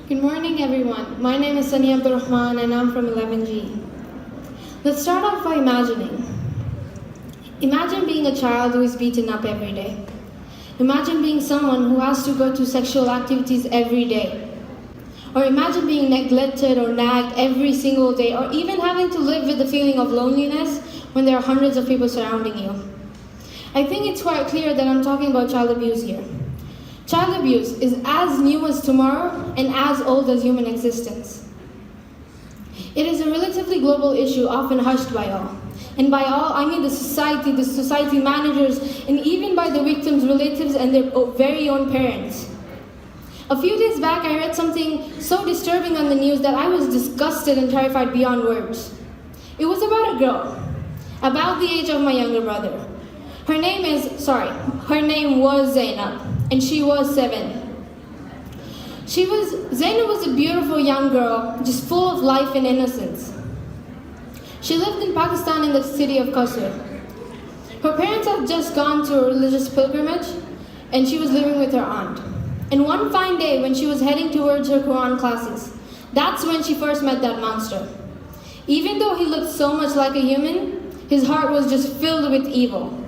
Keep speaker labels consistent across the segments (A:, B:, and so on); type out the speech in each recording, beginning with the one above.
A: Good morning, everyone. My name is Saniah Rahman, and I'm from 11G. Let's start off by imagining. Imagine being a child who is beaten up every day. Imagine being someone who has to go to sexual activities every day. Or imagine being neglected or nagged every single day, or even having to live with the feeling of loneliness when there are hundreds of people surrounding you. I think it's quite clear that I'm talking about child abuse here. Child abuse is as new as tomorrow and as old as human existence. It is a relatively global issue, often hushed by all. And by all, I mean the society managers, and even by the victims' relatives and their very own parents. A few days back, I read something so disturbing on the news that I was disgusted and terrified beyond words. It was about a girl, about the age of my younger brother. Her name was Zainab, and she was 7. Zainab was a beautiful young girl, just full of life and innocence. She lived in Pakistan in the city of Qasr. Her parents had just gone to a religious pilgrimage, and she was living with her aunt. And one fine day, when she was heading towards her Quran classes, that's when she first met that monster. Even though he looked so much like a human, his heart was just filled with evil.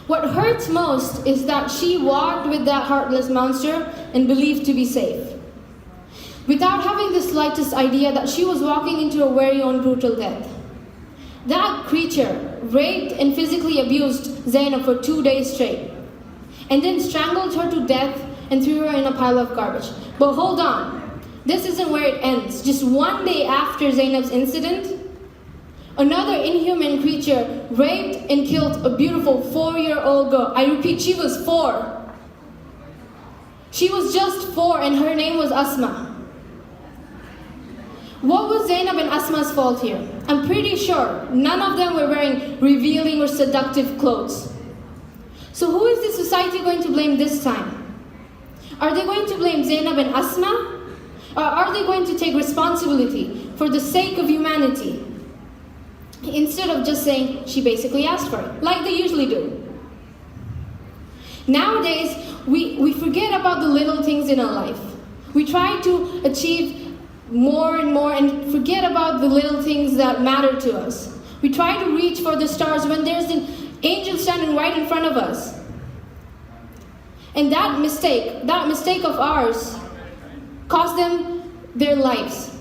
A: What hurts most is that she walked with that heartless monster and believed to be safe, without having the slightest idea that she was walking into a very own brutal death. That creature raped and physically abused Zainab for 2 days straight, and then strangled her to death and threw her in a pile of garbage. But hold on, this isn't where it ends. Just one day after Zainab's incident, another inhuman creature raped and killed a beautiful 4-year-old girl. I repeat, she was 4. She was just 4, and her name was Asma. What was Zainab and Asma's fault here? I'm pretty sure none of them were wearing revealing or seductive clothes. So who is the society going to blame this time? Are they going to blame Zainab and Asma? Or are they going to take responsibility for the sake of humanity, instead of just saying she basically asked for it, like they usually do? Nowadays, we forget about the little things in our life. We try to achieve more and more and forget about the little things that matter to us. We try to reach for the stars when there's an angel standing right in front of us. And that mistake of ours, cost them their lives.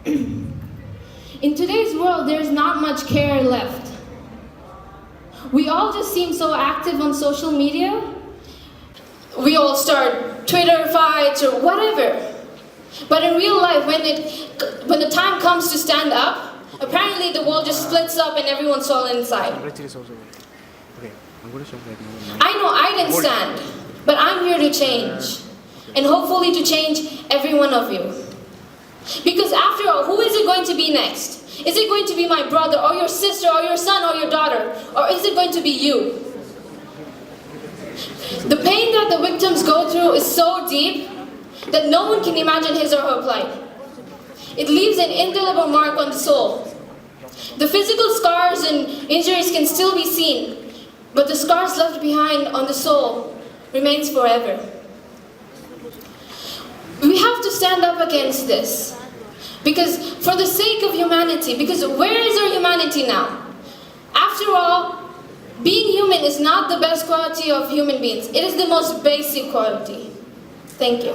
A: In today's world, there's not much care left. We all just seem so active on social media. We all start Twitter fights or whatever. But in real life, when the time comes to stand up, apparently the world just splits up and everyone's all inside. I know I didn't stand, but I'm here to change. And hopefully to change every one of you. Because after all, who is it going to be next? Is it going to be my brother, or your sister, or your son, or your daughter? Or is it going to be you? The pain that the victims go through is so deep that no one can imagine his or her plight. It leaves an indelible mark on the soul. The physical scars and injuries can still be seen, but the scars left behind on the soul remains forever. We have to stand up against this. Because for the sake of humanity, because where is our humanity now? After all, being human is not the best quality of human beings. It is the most basic quality. Thank you.